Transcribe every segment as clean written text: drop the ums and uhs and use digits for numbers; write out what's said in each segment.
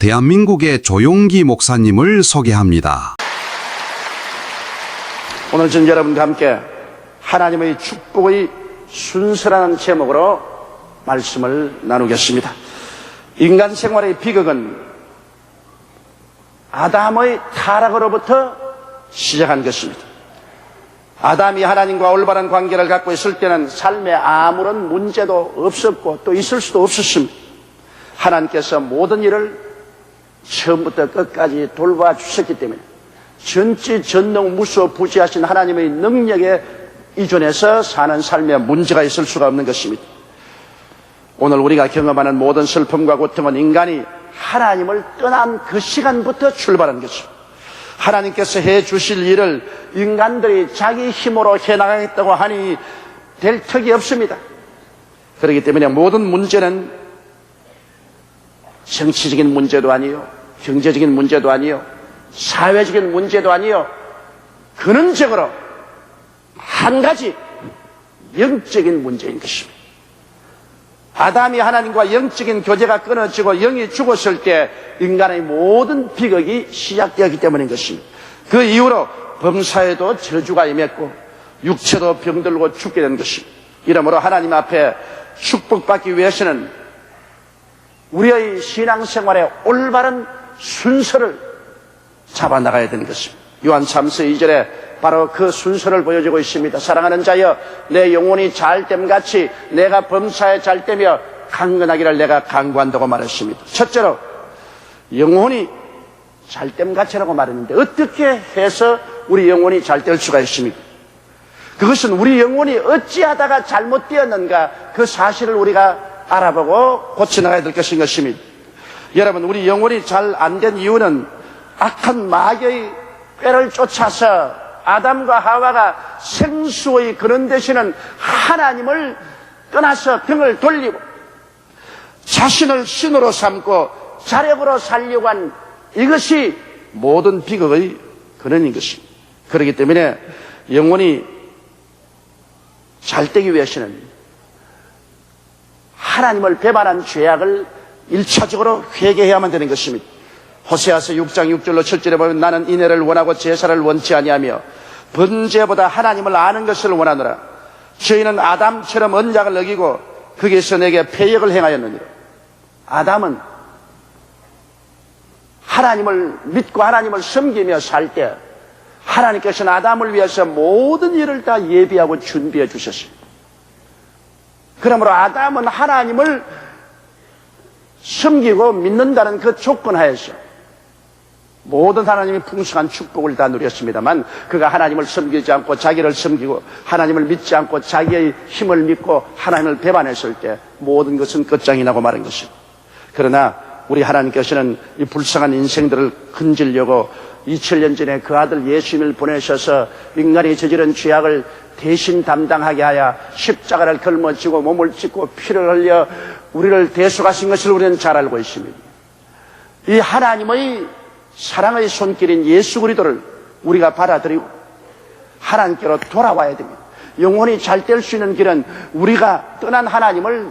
대한민국의 조용기 목사님을 소개합니다. 오늘 전 여러분과 함께 하나님의 축복의 순서라는 제목으로 말씀을 나누겠습니다. 인간 생활의 비극은 아담의 타락으로부터 시작한 것입니다. 아담이 하나님과 올바른 관계를 갖고 있을 때는 삶에 아무런 문제도 없었고 또 있을 수도 없었습니다. 하나님께서 모든 일을 처음부터 끝까지 돌봐주셨기 때문에 전지전능 무소부지하신 하나님의 능력에 의존해서 사는 삶에 문제가 있을 수가 없는 것입니다. 오늘 우리가 경험하는 모든 슬픔과 고통은 인간이 하나님을 떠난 그 시간부터 출발한 것입니다. 하나님께서 해주실 일을 인간들이 자기 힘으로 해나가겠다고 하니 될 턱이 없습니다. 그렇기 때문에 모든 문제는 정치적인 문제도 아니요, 경제적인 문제도 아니요, 사회적인 문제도 아니요, 근원적으로 한 가지 영적인 문제인 것입니다. 아담이 하나님과 영적인 교제가 끊어지고 영이 죽었을 때 인간의 모든 비극이 시작되었기 때문인 것입니다. 그 이후로 범사에도 저주가 임했고 육체도 병들고 죽게 된 것입니다. 이러므로 하나님 앞에 축복받기 위해서는 우리의 신앙생활의 올바른 순서를 잡아나가야 되는 것입니다. 요한 3서 2절에 바로 그 순서를 보여주고 있습니다. 사랑하는 자여, 내 영혼이 잘됨같이 내가 범사에 잘되며 강건하기를 내가 강구한다고 말했습니다. 첫째로 영혼이 잘됨같이라고 말했는데 어떻게 해서 우리 영혼이 잘될 수가 있습니까? 그것은 우리 영혼이 어찌하다가 잘못되었는가 그 사실을 우리가 알아보고 고쳐나가야 될 것인 것입니다. 여러분, 우리 영혼이 잘 안 된 이유는 악한 마귀의 꾀를 쫓아서 아담과 하와가 생수의 근원 되시는 하나님을 떠나서 등을 돌리고 자신을 신으로 삼고 자력으로 살려고 한 이것이 모든 비극의 근원인 것입니다. 그렇기 때문에 영혼이 잘되기 위해서는 하나님을 배반한 죄악을 1차적으로 회개해야만 되는 것입니다. 호세아서 6장 6절로 7절에 보면 나는 인애를 원하고 제사를 원치 아니하며 번제보다 하나님을 아는 것을 원하노라. 저희는 아담처럼 언약을 어기고 거기에서 내게 패역을 행하였느니라. 아담은 하나님을 믿고 하나님을 섬기며 살 때 하나님께서는 아담을 위해서 모든 일을 다 예비하고 준비해 주셨습니다. 그러므로 아담은 하나님을 섬기고 믿는다는 그 조건 하에서 모든 하나님의 풍성한 축복을 다 누렸습니다만 그가 하나님을 섬기지 않고 자기를 섬기고 하나님을 믿지 않고 자기의 힘을 믿고 하나님을 배반했을 때 모든 것은 끝장이 나고 마는 것입니다. 그러나 우리 하나님께서는 이 불쌍한 인생들을 건지려고 2000년 전에 그 아들 예수님을 보내셔서 인간이 저지른 죄악을 대신 담당하게 하여 십자가를 걸머지고 몸을 찢고 피를 흘려 우리를 대속하신 것을 우리는 잘 알고 있습니다. 이 하나님의 사랑의 손길인 예수 그리스도를 우리가 받아들이고 하나님께로 돌아와야 됩니다. 영혼이 잘 될 수 있는 길은 우리가 떠난 하나님을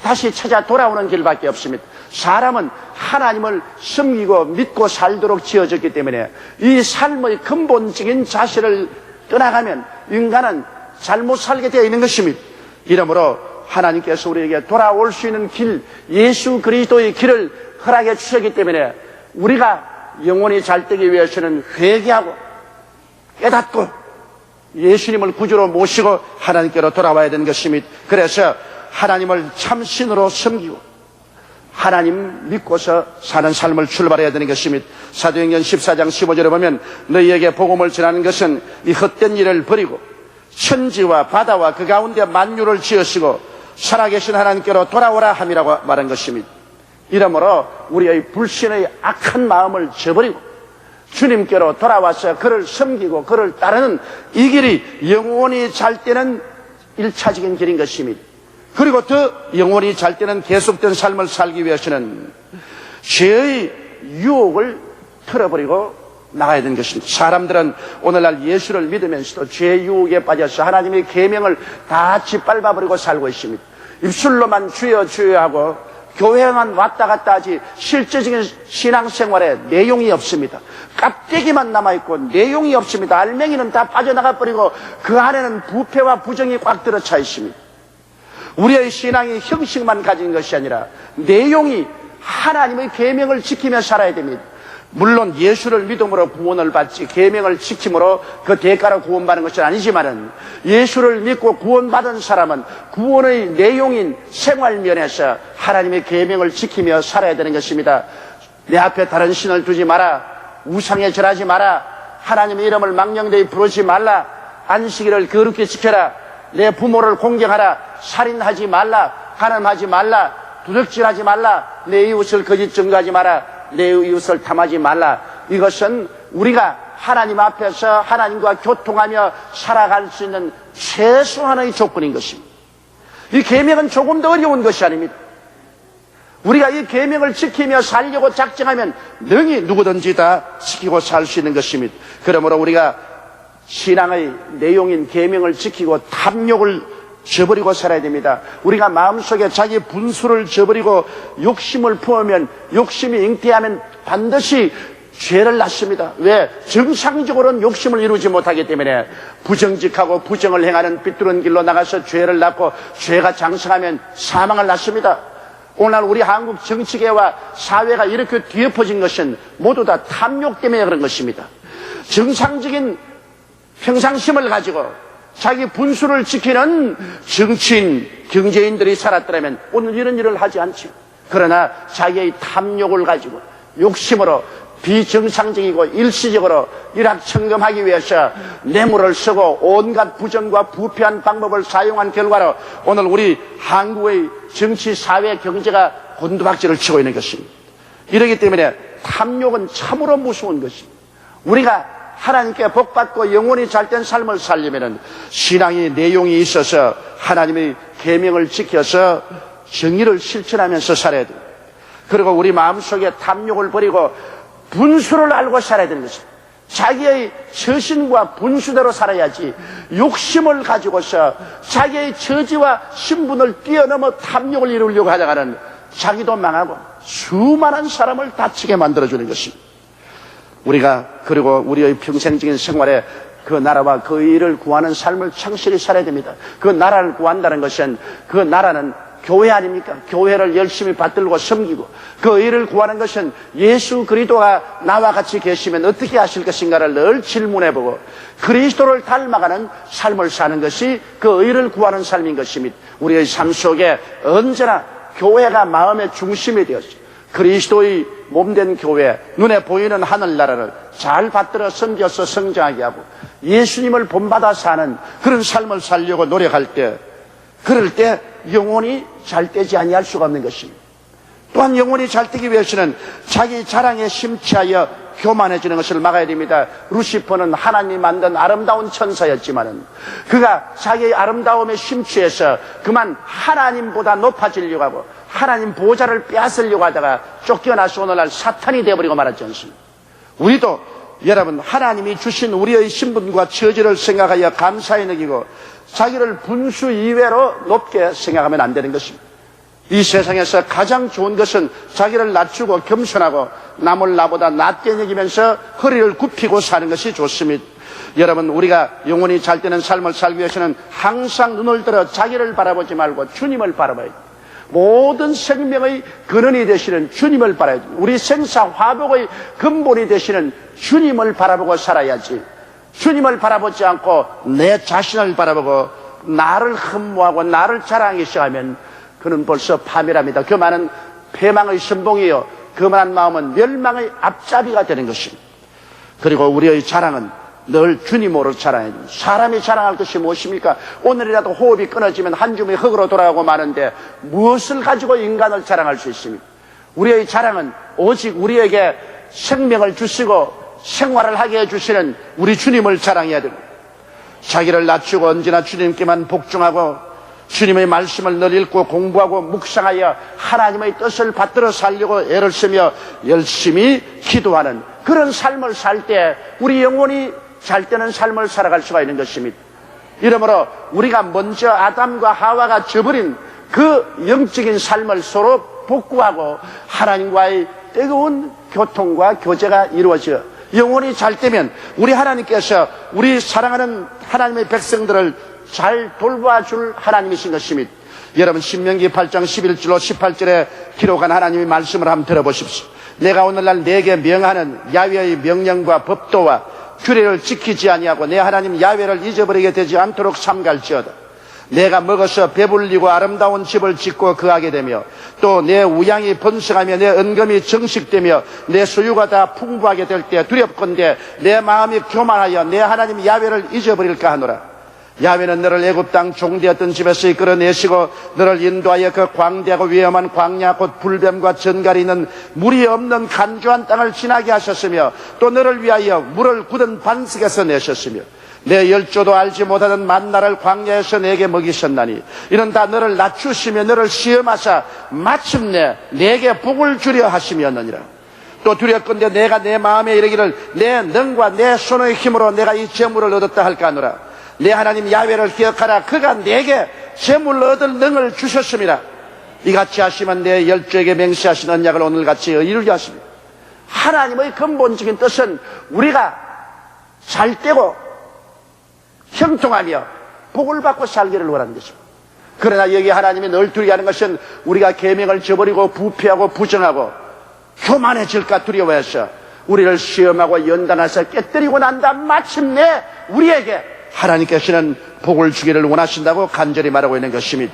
다시 찾아 돌아오는 길밖에 없습니다. 사람은 하나님을 섬기고 믿고 살도록 지어졌기 때문에 이 삶의 근본적인 자세를 떠나가면 인간은 잘못 살게 되어 있는 것입니다. 이러므로 하나님께서 우리에게 돌아올 수 있는 길, 예수 그리스도의 길을 허락해 주셨기 때문에 우리가 영혼이 잘되기 위해서는 회개하고 깨닫고 예수님을 구주로 모시고 하나님께로 돌아와야 되는 것입니다. 그래서 하나님을 참신으로 섬기고 하나님 믿고서 사는 삶을 출발해야 되는 것입니다. 사도행전 14장 15절에 보면 너희에게 복음을 전하는 것은 이 헛된 일을 버리고 천지와 바다와 그 가운데 만유를 지으시고 살아계신 하나님께로 돌아오라 함이라고 말한 것입니다. 이러므로 우리의 불신의 악한 마음을 저버리고 주님께로 돌아와서 그를 섬기고 그를 따르는 이 길이 영원히 잘 때는 1차적인 길인 것입니다. 그리고 더 영원히 잘 때는 계속된 삶을 살기 위해서는 죄의 유혹을 틀어버리고 나가야 되는 것입니다. 사람들은 오늘날 예수를 믿으면서도 죄의 유혹에 빠져서 하나님의 계명을 다 짓밟아버리고 살고 있습니다. 입술로만 주여 주여 하고 교회만 왔다 갔다 하지 실제적인 신앙생활에 내용이 없습니다. 껍데기만 남아있고 내용이 없습니다. 알맹이는 다 빠져나가 버리고 그 안에는 부패와 부정이 꽉 들어차 있습니다. 우리의 신앙이 형식만 가진 것이 아니라 내용이 하나님의 계명을 지키며 살아야 됩니다. 물론 예수를 믿음으로 구원을 받지 계명을 지킴으로 그 대가로 구원받는 것은 아니지만은 예수를 믿고 구원받은 사람은 구원의 내용인 생활면에서 하나님의 계명을 지키며 살아야 되는 것입니다. 내 앞에 다른 신을 두지 마라, 우상에 절하지 마라, 하나님의 이름을 망령되이 부르지 말라, 안식일을 거룩히 지켜라, 내 부모를 공경하라, 살인하지 말라, 간음하지 말라, 도둑질하지 말라, 내 이웃을 거짓 증거하지 마라, 내 이웃을 탐하지 말라. 이것은 우리가 하나님 앞에서 하나님과 교통하며 살아갈 수 있는 최소한의 조건인 것입니다. 이 계명은 조금 더 어려운 것이 아닙니다. 우리가 이 계명을 지키며 살려고 작정하면 능히 누구든지 다 지키고 살 수 있는 것입니다. 그러므로 우리가 신앙의 내용인 계명을 지키고 탐욕을 저버리고 살아야 됩니다. 우리가 마음속에 자기 분수를 저버리고 욕심을 품으면, 욕심이 잉태하면 반드시 죄를 낳습니다. 왜? 정상적으로는 욕심을 이루지 못하기 때문에 부정직하고 부정을 행하는 삐뚤은 길로 나가서 죄를 낳고 죄가 장성하면 사망을 낳습니다. 오늘 우리 한국 정치계와 사회가 이렇게 뒤엎어진 것은 모두 다 탐욕 때문에 그런 것입니다. 정상적인 평상심을 가지고 자기 분수를 지키는 정치인, 경제인들이 살았더라면 오늘 이런 일을 하지 않죠. 그러나 자기의 탐욕을 가지고 욕심으로 비정상적이고 일시적으로 일확천금하기 위해서 뇌물을 쓰고 온갖 부정과 부패한 방법을 사용한 결과로 오늘 우리 한국의 정치, 사회, 경제가 곤두박질을 치고 있는 것입니다. 이러기 때문에 탐욕은 참으로 무서운 것입니다. 우리가 하나님께 복받고 영원히 잘된 삶을 살려면 신앙의 내용이 있어서 하나님의 계명을 지켜서 정의를 실천하면서 살아야 됩니다. 그리고 우리 마음속에 탐욕을 버리고 분수를 알고 살아야 되는 것입니다. 자기의 처신과 분수대로 살아야지 욕심을 가지고서 자기의 처지와 신분을 뛰어넘어 탐욕을 이루려고 하다가는 자기도 망하고 수많은 사람을 다치게 만들어주는 것입니다. 우리가 그리고 우리의 평생적인 생활에 그 나라와 그 일을 구하는 삶을 충실히 살아야 됩니다. 그 나라를 구한다는 것은 그 나라는 교회 아닙니까? 교회를 열심히 받들고 섬기고 그 일을 구하는 것은 예수 그리스도가 나와 같이 계시면 어떻게 하실 것인가를 늘 질문해보고 그리스도를 닮아가는 삶을 사는 것이 그 일을 구하는 삶인 것입니다. 우리의 삶 속에 언제나 교회가 마음의 중심이 되었습니다. 그리스도의 몸된 교회, 눈에 보이는 하늘나라를 잘 받들어 섬겨서 성장하게 하고 예수님을 본받아 사는 그런 삶을 살려고 노력할 때, 그럴 때 영혼이 잘 되지 아니할 수가 없는 것입니다. 또한 영혼이 잘 되기 위해서는 자기 자랑에 심취하여 교만해지는 것을 막아야 됩니다. 루시퍼는 하나님이 만든 아름다운 천사였지만은 그가 자기의 아름다움에 심취해서 그만 하나님보다 높아지려고 하고 하나님 보좌를 빼앗으려고 하다가 쫓겨나서 오늘날 사탄이 되어버리고 말았지 않습니까? 우리도 여러분 하나님이 주신 우리의 신분과 처지를 생각하여 감사히 여기고 자기를 분수 이외로 높게 생각하면 안 되는 것입니다. 이 세상에서 가장 좋은 것은 자기를 낮추고 겸손하고 남을 나보다 낮게 여기면서 허리를 굽히고 사는 것이 좋습니다. 여러분 우리가 영원히 잘 되는 삶을 살기 위해서는 항상 눈을 들어 자기를 바라보지 말고 주님을 바라봐야 됩니다. 모든 생명의 근원이 되시는 주님을 바라야 됩니다. 우리 생사 화복의 근본이 되시는 주님을 바라보고 살아야지 주님을 바라보지 않고 내 자신을 바라보고 나를 흠모하고 나를 자랑하기 시작하면 그는 벌써 파멸합니다. 그 말은 패망의 선봉이요 그만한 마음은 멸망의 앞잡이가 되는 것입니다. 그리고 우리의 자랑은 늘 주님으로 자랑해야 됩니다. 사람이 자랑할 것이 무엇입니까? 오늘이라도 호흡이 끊어지면 한 줌이 흙으로 돌아가고 마는데 무엇을 가지고 인간을 자랑할 수 있습니까? 우리의 자랑은 오직 우리에게 생명을 주시고 생활을 하게 해주시는 우리 주님을 자랑해야 됩니다. 자기를 낮추고 언제나 주님께만 복종하고 주님의 말씀을 늘 읽고 공부하고 묵상하여 하나님의 뜻을 받들어 살려고 애를 쓰며 열심히 기도하는 그런 삶을 살 때 우리 영혼이 잘 되는 삶을 살아갈 수가 있는 것입니다. 이러므로 우리가 먼저 아담과 하와가 저버린 그 영적인 삶을 서로 복구하고 하나님과의 뜨거운 교통과 교제가 이루어져 영혼이 잘 되면 우리 하나님께서 우리 사랑하는 하나님의 백성들을 잘 돌봐줄 하나님이신 것입니다. 여러분 신명기 8장 11절로 18절에 기록한 하나님의 말씀을 한번 들어보십시오. 내가 오늘날 내게 명하는 야훼의 명령과 법도와 규례를 지키지 아니하고 내 하나님 야훼를 잊어버리게 되지 않도록 삼갈지어다. 내가 먹어서 배불리고 아름다운 집을 짓고 거하게 되며 또 내 우양이 번성하며 내 은금이 정식되며 내 소유가 다 풍부하게 될 때 두렵건대 내 마음이 교만하여 내 하나님 야훼를 잊어버릴까 하노라. 야훼는 너를 애굽 땅 종되었던 집에서 이끌어내시고 너를 인도하여 그 광대하고 위험한 광야 곧 불뱀과 전갈이 있는 물이 없는 간주한 땅을 지나게 하셨으며 또 너를 위하여 물을 굳은 반석에서 내셨으며 내 열조도 알지 못하던 만나를 광야에서 내게 먹이셨나니 이는 다 너를 낮추시며 너를 시험하사 마침내 내게 복을 주려 하심이었느니라. 또 두렵건대 내가 내 마음에 이르기를 내 능과 내 손의 힘으로 내가 이 재물을 얻었다 할까 하노라. 내 하나님 야훼를 기억하라. 그가 내게 재물을 얻을 능을 주셨습니다. 이같이 하시면 내 열조에게 맹세하신 언약을 오늘같이 이루게 하십니다. 하나님의 근본적인 뜻은 우리가 잘 되고 형통하며 복을 받고 살기를 원하는 것입니다. 그러나 여기 하나님이 늘 두려워하는 것은 우리가 계명을 저버리고 부패하고 부정하고 교만해질까 두려워해서 우리를 시험하고 연단해서 깨뜨리고 난 다음 마침내 우리에게 하나님께서는 복을 주기를 원하신다고 간절히 말하고 있는 것입니다.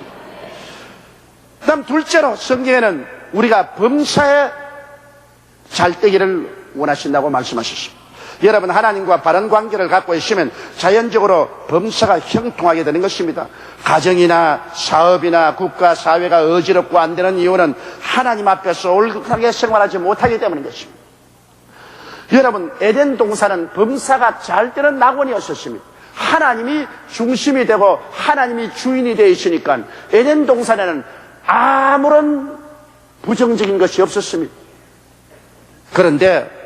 다음 둘째로 성경에는 우리가 범사에 잘 되기를 원하신다고 말씀하셨습니다. 여러분 하나님과 바른 관계를 갖고 있으면 자연적으로 범사가 형통하게 되는 것입니다. 가정이나 사업이나 국가 사회가 어지럽고 안 되는 이유는 하나님 앞에서 올곧하게 생활하지 못하기 때문인 것입니다. 여러분 에덴 동산은 범사가 잘 되는 낙원이었습니다. 하나님이 중심이 되고 하나님이 주인이 되어 있으니까 에덴 동산에는 아무런 부정적인 것이 없었습니다. 그런데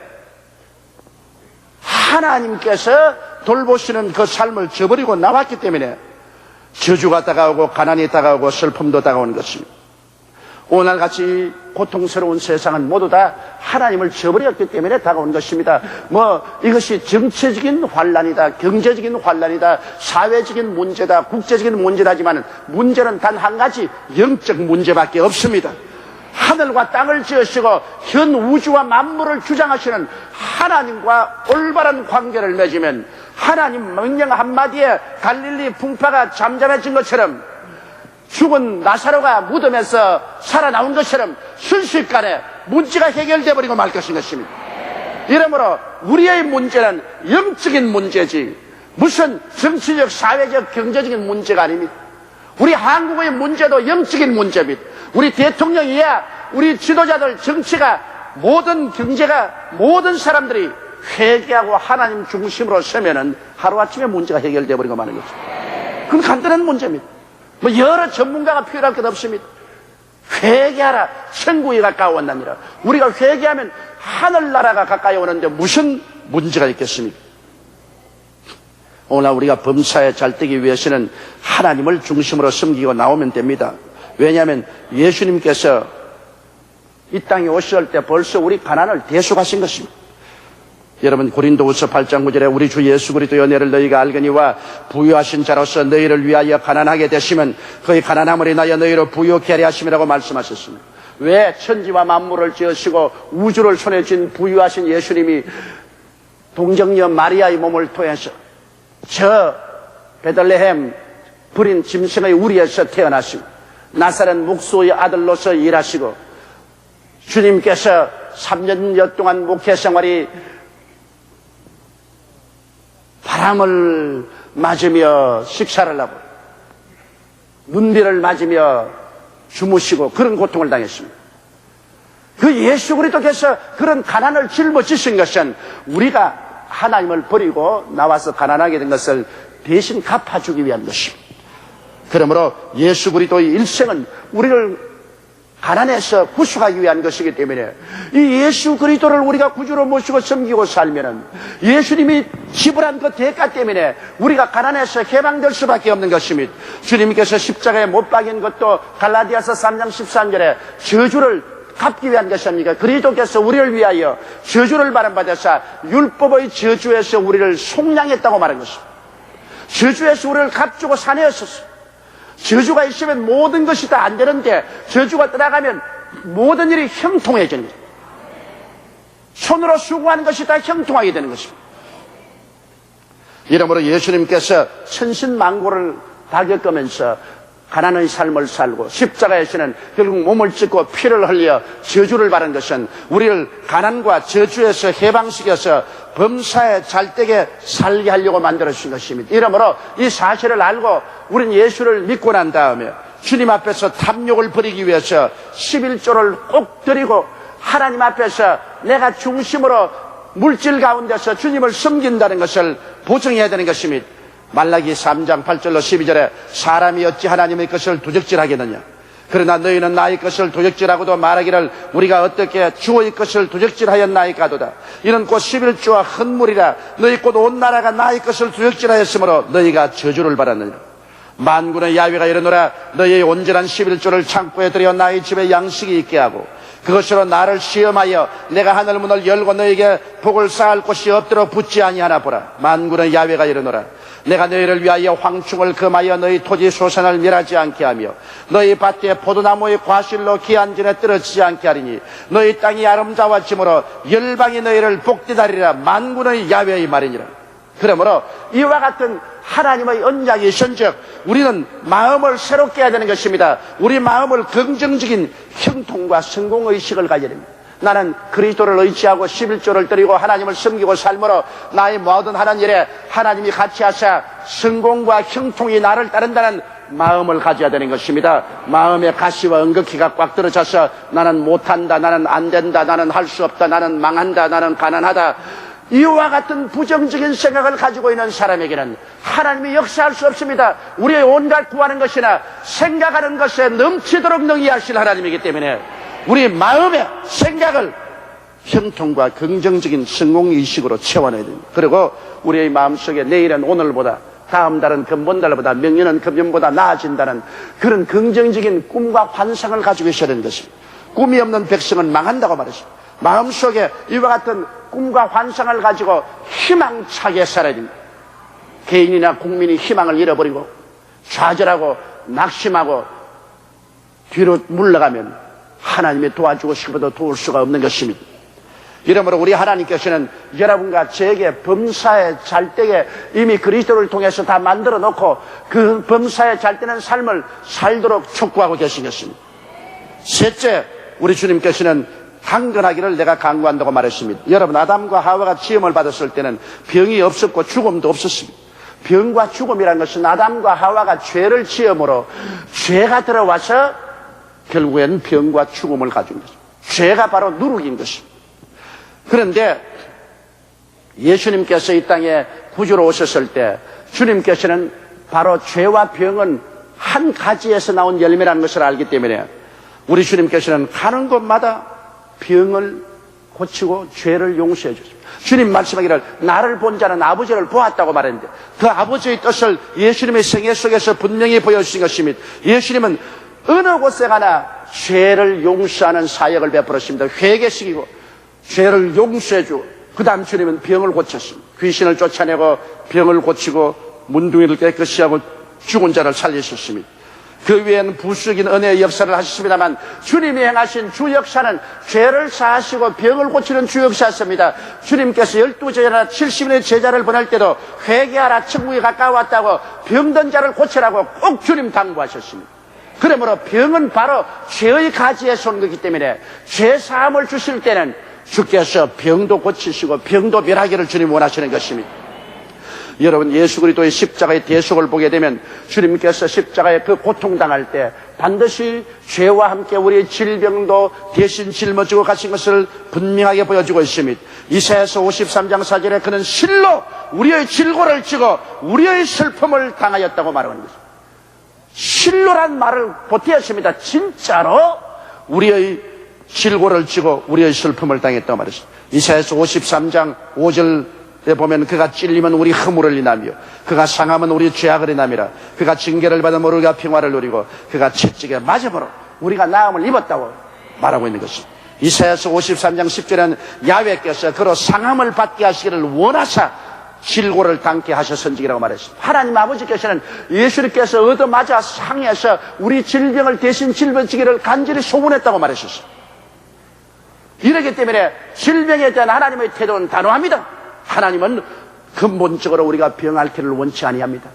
하나님께서 돌보시는 그 삶을 저버리고 나왔기 때문에 저주가 다가오고 가난이 다가오고 슬픔도 다가오는 것입니다. 오늘같이 고통스러운 세상은 모두 다 하나님을 저버렸기 때문에 다가온 것입니다. 이것이 정치적인 환란이다, 경제적인 환란이다, 사회적인 문제다, 국제적인 문제다지만 문제는 단 한 가지 영적 문제밖에 없습니다. 하늘과 땅을 지으시고 현 우주와 만물을 주장하시는 하나님과 올바른 관계를 맺으면 하나님 명령 한마디에 갈릴리 풍파가 잠잠해진 것처럼 죽은 나사로가 무덤에서 살아나온 것처럼 순식간에 문제가 해결되어 버리고 말 것인 것입니다. 이러므로 우리의 문제는 영적인 문제지 무슨 정치적, 사회적, 경제적인 문제가 아닙니다. 우리 한국의 문제도 영적인 문제입니다. 우리 대통령이야 우리 지도자들, 정치가, 모든 경제가, 모든 사람들이 회개하고 하나님 중심으로 서면은 하루아침에 문제가 해결되어 버리고 마는 거죠. 그건 간단한 문제입니다. 여러 전문가가 필요할 것 없습니다. 회개하라. 천국이 가까웠나니라. 우리가 회개하면 하늘나라가 가까이 오는데 무슨 문제가 있겠습니까? 오늘 우리가 범사에 잘 되기 위해서는 하나님을 중심으로 섬기고 나오면 됩니다. 왜냐하면 예수님께서 이 땅에 오실 때 벌써 우리 가난을 대속하신 것입니다. 여러분 고린도후서 8장 9절에 우리 주 예수 그리스도의 은혜를 너희가 알거니와 부유하신 자로서 너희를 위하여 가난하게 되시면 그의 가난함을 인하여 너희를 부유케 하려 하심이라고 말씀하셨습니다. 왜 천지와 만물을 지으시고 우주를 손에 쥔 부유하신 예수님이 동정녀 마리아의 몸을 통해서 저 베들레헴 불인 짐승의 우리에서 태어나시고 나사렛 목수의 아들로서 일하시고 주님께서 3년여 동안 목회 생활이 바람을 맞으며 식사를 하고 눈비를 맞으며 주무시고 그런 고통을 당했습니다. 그 예수 그리스도께서 그런 가난을 짊어지신 것은 우리가 하나님을 버리고 나와서 가난하게 된 것을 대신 갚아주기 위한 것입니다. 그러므로 예수 그리스도의 일생은 우리를 가난해서 구속하기 위한 것이기 때문에 이 예수 그리스도를 우리가 구주로 모시고 섬기고 살면은 예수님이 지불한 그 대가 때문에 우리가 가난해서 해방될 수밖에 없는 것입니다. 주님께서 십자가에 못 박인 것도 갈라디아서 3장 13절에 저주를 갚기 위한 것이 아닙니까? 그리스도께서 우리를 위하여 저주를 받아서 율법의 저주에서 우리를 속량했다고 말한 것입니다. 저주에서 우리를 값주고 사내었었습니다. 저주가 있으면 모든 것이 다 안 되는데 저주가 떠나가면 모든 일이 형통해지는 거죠. 손으로 수고하는 것이 다 형통하게 되는 것입니다. 이러므로 예수님께서 천신만고를 다 겪으면서 가난의 삶을 살고 십자가에서는 결국 몸을 찢고 피를 흘려 저주를 받은 것은 우리를 가난과 저주에서 해방시켜서 범사에 잘되게 살게 하려고 만들어주신 것입니다. 이러므로 이 사실을 알고 우리는 예수를 믿고 난 다음에 주님 앞에서 탐욕을 버리기 위해서 11조를 꼭 드리고 하나님 앞에서 내가 중심으로 물질 가운데서 주님을 섬긴다는 것을 보증해야 되는 것입니다. 말라기 3장 8절로 12절에 사람이 어찌 하나님의 것을 도적질하겠느냐. 그러나 너희는 나의 것을 도적질하고도 말하기를 우리가 어떻게 주의 것을 도적질하였나이까도다. 이는 곧 11조와 헌물이라. 너희 곧 온 나라가 나의 것을 도적질하였으므로 너희가 저주를 받았느니라. 만군의 야훼가 이르노라. 너희의 온전한 11조를 창고에 들여 나의 집에 양식이 있게 하고 그것으로 나를 시험하여 내가 하늘 문을 열고 너에게 복을 쌓을 곳이 없도록 붙지 아니하나 보라. 만군의 야훼가 이르노라. 내가 너희를 위하여 황충을 금하여 너희 토지 소산을 멸하지 않게 하며 너희 밭에 포도나무의 과실로 기한전에 떨어지지 않게 하리니 너희 땅이 아름다워짐으로 열방이 너희를 복되다리라. 만군의 야훼의 말이니라. 그러므로 이와 같은 하나님의 언약이 있은즉 우리는 마음을 새롭게 해야 되는 것입니다. 우리 마음을 긍정적인 형통과 성공의식을 가져야 됩니다. 나는 그리스도를 의지하고 11조를 드리고 하나님을 섬기고 삶으로 나의 모든 하는 일에 하나님이 같이 하사 성공과 형통이 나를 따른다는 마음을 가져야 되는 것입니다. 마음의 가시와 은극히가 꽉 들어차서 나는 못한다, 나는 안 된다, 나는 할 수 없다, 나는 망한다, 나는 가난하다, 이와 같은 부정적인 생각을 가지고 있는 사람에게는 하나님이 역사할 수 없습니다. 우리의 온갖 구하는 것이나 생각하는 것에 넘치도록 능히 하실 하나님이기 때문에 우리 마음의 생각을 형통과 긍정적인 성공의식으로 채워내야 됩니다. 그리고 우리의 마음속에 내일은 오늘보다, 다음 달은 금번달보다, 명년은 금년보다 나아진다는 그런 긍정적인 꿈과 환상을 가지고 있어야 되는 것입니다. 꿈이 없는 백성은 망한다고 말했습니다. 마음속에 이와 같은 꿈과 환상을 가지고 희망차게 살아야 됩니다. 개인이나 국민이 희망을 잃어버리고 좌절하고 낙심하고 뒤로 물러가면 하나님이 도와주고 싶어도 도울 수가 없는 것입니다. 이러므로 우리 하나님께서는 여러분과 저에게 범사에 잘되게 이미 그리스도를 통해서 다 만들어 놓고 그 범사에 잘되는 삶을 살도록 촉구하고 계신 것입니다. 셋째, 우리 주님께서는 강건하기를 내가 강구한다고 말했습니다. 여러분, 아담과 하와가 지음을 받았을 때는 병이 없었고 죽음도 없었습니다. 병과 죽음이라는 것은 아담과 하와가 죄를 지음으로 죄가 들어와서 결국엔 병과 죽음을 가진 것입니다. 죄가 바로 누룩인 것입니다. 그런데 예수님께서 이 땅에 구주로 오셨을 때 주님께서는 바로 죄와 병은 한 가지에서 나온 열매라는 것을 알기 때문에 우리 주님께서는 가는 곳마다 병을 고치고 죄를 용서해 주십니다. 주님 말씀하기를 나를 본 자는 아버지를 보았다고 말했는데 그 아버지의 뜻을 예수님의 생애 속에서 분명히 보여주신 것입니다. 예수님은 어느 곳에 가나 죄를 용서하는 사역을 베풀었습니다. 회개시키고 죄를 용서해 주고 그 다음 주님은 병을 고쳤습니다. 귀신을 쫓아내고 병을 고치고 문둥이를 깨끗이 하고 죽은 자를 살리셨습니다. 그 외에는 부수적인 은혜의 역사를 하셨습니다만 주님이 행하신 주 역사는 죄를 사하시고 병을 고치는 주 역사였습니다. 주님께서 12제자나 70인의 제자를 보낼 때도 회개하라 천국이 가까웠다고 병든 자를 고치라고 꼭 주님 당부하셨습니다. 그러므로 병은 바로 죄의 가지에서 온 거기 때문에 죄 사함을 주실 때는 주께서 병도 고치시고 병도 멸하기를 주님 원하시는 것입니다. 여러분, 예수 그리스도의 십자가의 대속을 보게 되면 주님께서 십자가에 그 고통당할 때 반드시 죄와 함께 우리의 질병도 대신 짊어지고 가신 것을 분명하게 보여주고 있습니다. 이사야서 53장 4절에 그는 실로 우리의 질고를 지고 우리의 슬픔을 당하였다고 말하는 것입니다. 실로란 말을 보태었습니다. 진짜로 우리의 질고를 지고 우리의 슬픔을 당했다고 말했습니다. 이사야서 53장 5절에 보면 그가 찔리면 우리 허물을 인하며 그가 상하면 우리 죄악을 인함이라. 그가 징계를 받으면 우리가 평화를 누리고 그가 채찍에 맞음으로 우리가 나음을 입었다고 말하고 있는 것입니다. 이사야서 53장 10절에는 야훼께서 그로 상함을 받게 하시기를 원하사 질고를 당케 하셨은지라고 말했습니다. 하나님 아버지께서는 예수님께서 얻어맞아 상해서 우리 질병을 대신 짊어지기를 간절히 소원했다고 말했었습니다. 이렇기 때문에 질병에 대한 하나님의 태도는 단호합니다. 하나님은 근본적으로 우리가 병앓기를 원치 아니합니다.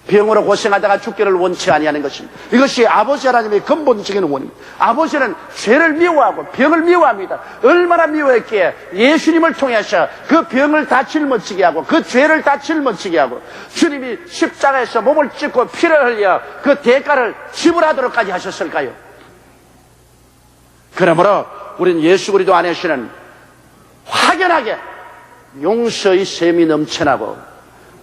병으로 고생하다가 죽기를 원치 아니하는 것입니다. 이것이 아버지 하나님의 근본적인 원입니다. 아버지는 죄를 미워하고 병을 미워합니다. 얼마나 미워했기에 예수님을 통해서 그 병을 다 짊어지게 하고 그 죄를 다 짊어지게 하고 주님이 십자가에서 몸을 찢고 피를 흘려 그 대가를 지불하도록까지 하셨을까요? 그러므로 우리는 예수 그리스도 안에서는 확연하게 용서의 샘이 넘쳐나고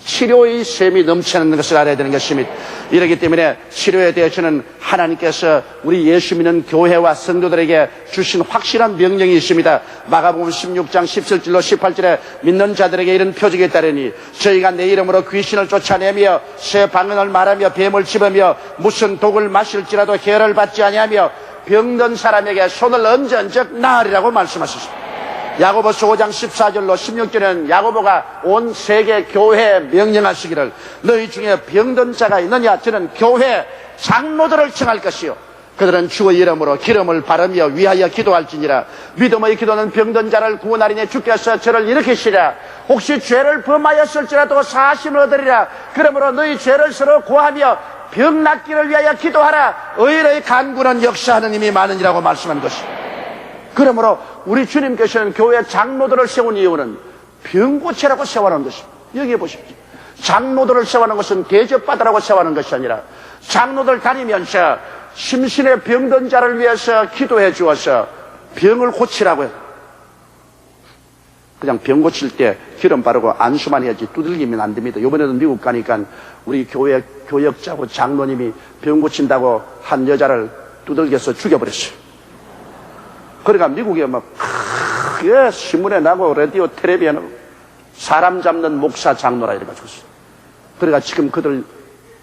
치료의 샘이 넘치는 것을 알아야 되는 것입니다. 이렇기 때문에 치료에 대해서는 하나님께서 우리 예수 믿는 교회와 성도들에게 주신 확실한 명령이 있습니다. 마가복음 16장 17절로 18절에 믿는 자들에게 이런 표적이 따르니 저희가 내 이름으로 귀신을 쫓아내며 새 방언을 말하며 뱀을 집으며 무슨 독을 마실지라도 해를 받지 아니하며 병든 사람에게 손을 얹은즉 나으리라고 말씀하셨습니다. 야고보서 5장 14절로 16절에는 야고보가 온 세계 교회에 명령하시기를 너희 중에 병든 자가 있느냐 저는 교회 장로들을 청할 것이요 그들은 주의 이름으로 기름을 바르며 위하여 기도할지니라. 믿음의 기도는 병든 자를 구원하리니 주께서 저를 일으키시랴. 혹시 죄를 범하였을지라도 사심을 얻으리라. 그러므로 너희 죄를 서로 고하며 병 낫기를 위하여 기도하라. 의인의 간구는 역사하는 힘이 많으니라고 말씀한 것입니다. 그러므로 우리 주님께서는 교회 장로들을 세운 이유는 병고치라고 세워놓은 것입니다. 여기에 보십시오. 장로들을 세워놓은 것은 대접받으라고 세워놓은 것이 아니라 장로들 다니면서 심신의 병든 자를 위해서 기도해 주어서 병을 고치라고 해요. 그냥 병 고칠 때 기름 바르고 안수만 해야지 두들기면 안 됩니다. 이번에도 미국 가니까 우리 교회 교역자고 장로님이 병 고친다고 한 여자를 두들겨서 죽여버렸어요. 그러니까 미국에 막 크게 신문에 나고 라디오 텔레비에 나고 사람 잡는 목사 장로라 이래가지고 있어요. 그러니까 지금 그들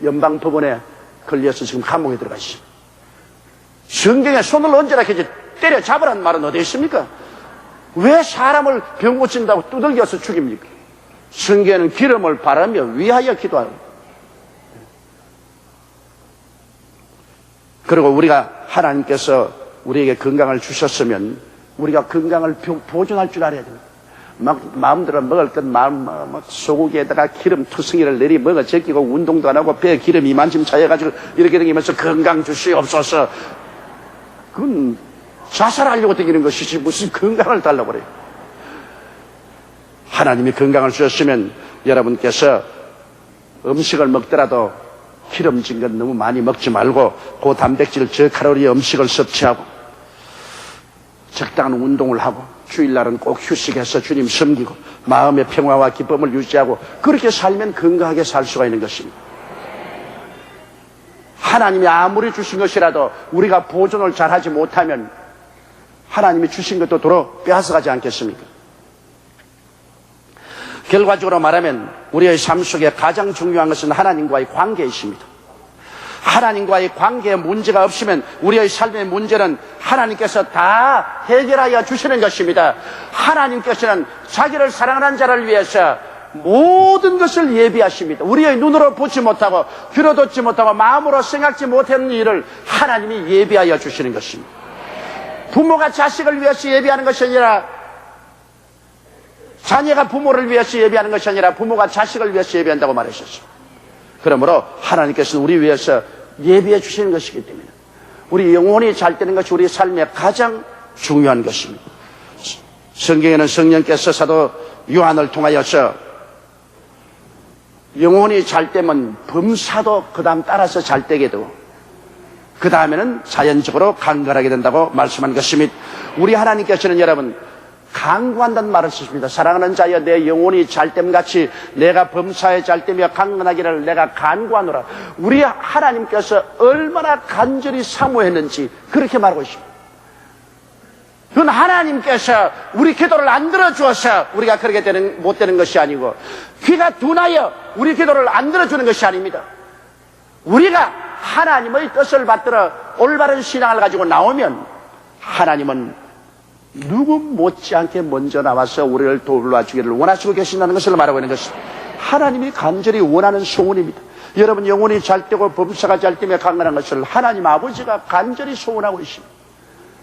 연방법원에 걸려서 지금 감옥에 들어가 있어요. 성경에 손을 얹으라 했지 때려잡으라는 말은 어디 있습니까? 왜 사람을 병 고친다고 두들겨서 죽입니까? 성경에는 기름을 바르며 위하여 기도하고 그리고 우리가 하나님께서 우리에게 건강을 주셨으면 우리가 건강을 보존할 줄 알아야 됩니다. 막 마음대로 먹을 것 막 소고기에다가 기름 투성이를 내리 먹어 제끼고 운동도 안 하고 배에 기름 이만큼 차여가지고 이렇게 다니면서 건강 주시옵소서. 그건 자살하려고 다니는 것이지 무슨 건강을 달라고 그래요. 하나님이 건강을 주셨으면 여러분께서 음식을 먹더라도 기름진 건 너무 많이 먹지 말고 고단백질 저칼로리 음식을 섭취하고 적당한 운동을 하고 주일날은 꼭 휴식해서 주님 섬기고 마음의 평화와 기쁨을 유지하고 그렇게 살면 건강하게 살 수가 있는 것입니다. 하나님이 아무리 주신 것이라도 우리가 보존을 잘하지 못하면 하나님이 주신 것도 도로 빼앗아가지 않겠습니까? 결과적으로 말하면 우리의 삶 속에 가장 중요한 것은 하나님과의 관계이십니다. 하나님과의 관계에 문제가 없으면 우리의 삶의 문제는 하나님께서 다 해결하여 주시는 것입니다. 하나님께서는 자기를 사랑하는 자를 위해서 모든 것을 예비하십니다. 우리의 눈으로 보지 못하고 귀로 듣지 못하고 마음으로 생각지 못하는 일을 하나님이 예비하여 주시는 것입니다. 부모가 자식을 위해서 예비하는 것이 아니라 자녀가 부모를 위해서 예비하는 것이 아니라 부모가 자식을 위해서 예비한다고 말하셨습니다. 그러므로 하나님께서는 우리 위해서 예비해 주시는 것이기 때문에 우리 영혼이 잘 되는 것이 우리 삶의 가장 중요한 것입니다. 성경에는 성령께서 사도 요한을 통하여서 영혼이 잘 되면 범사도 그 다음 따라서 잘 되게 되고 그 다음에는 자연적으로 강건하게 된다고 말씀한 것입니다. 우리 하나님께서는 여러분 강구한다는 말을 쓰십니다. 사랑하는 자여 내 영혼이 잘됨같이 내가 범사에 잘되며 강건하기를 내가 간구하노라. 우리 하나님께서 얼마나 간절히 사모했는지 그렇게 말하고 있습니다. 그건 하나님께서 우리 기도를 안 들어주어서 우리가 그렇게 못 되는 것이 아니고, 귀가 둔하여 우리 기도를 안 들어주는 것이 아닙니다. 우리가 하나님의 뜻을 받들어 올바른 신앙을 가지고 나오면 하나님은 누구 못지않게 먼저 나와서 우리를 도와주기를 원하시고 계신다는 것을 말하고 있는 것입니다. 하나님이 간절히 원하는 소원입니다. 여러분 영혼이 잘 되고 범사가 잘 되며 강건한 것을 하나님 아버지가 간절히 소원하고 있습니다.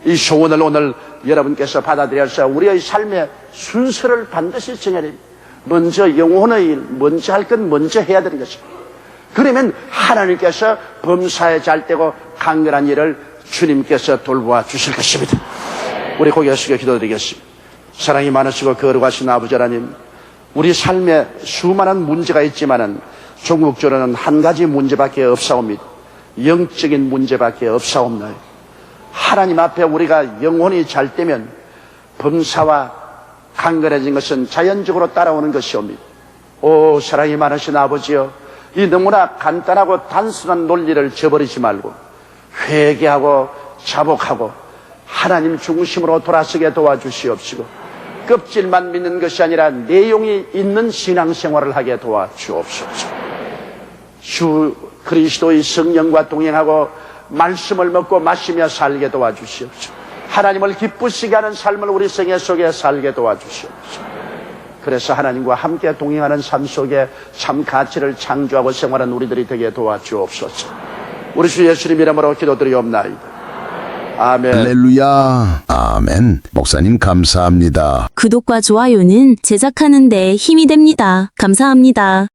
이 소원을 오늘 여러분께서 받아들여서 우리의 삶의 순서를 반드시 정해야 됩니다. 먼저 영혼의 일, 먼저 할 건 먼저 해야 되는 것입니다. 그러면 하나님께서 범사에 잘 되고 강건한 일을 주님께서 돌보아 주실 것입니다. 우리 고개 숙여 기도드리겠습니다. 사랑이 많으시고 거룩하신 아버지 하나님, 우리 삶에 수많은 문제가 있지만은 종국적으로는 한 가지 문제밖에 없사옵니다. 영적인 문제밖에 없사옵나요. 하나님 앞에 우리가 영혼이 잘 되면 범사와 강건해진 것은 자연적으로 따라오는 것이옵니다. 오 사랑이 많으신 아버지여, 이 너무나 간단하고 단순한 논리를 저버리지 말고 회개하고 자복하고 하나님 중심으로 돌아서게 도와주시옵시고, 껍질만 믿는 것이 아니라 내용이 있는 신앙생활을 하게 도와주옵소서. 주 그리스도의 성령과 동행하고 말씀을 먹고 마시며 살게 도와주시옵소서. 하나님을 기쁘시게 하는 삶을 우리 생애 속에 살게 도와주시옵소서. 그래서 하나님과 함께 동행하는 삶 속에 참 가치를 창조하고 생활하는 우리들이 되게 도와주옵소서. 우리 주 예수님 이름으로 기도드리옵나이다. 아멘. 할렐루야. 아멘. 목사님 감사합니다. 구독과 좋아요는 제작하는 데 힘이 됩니다. 감사합니다.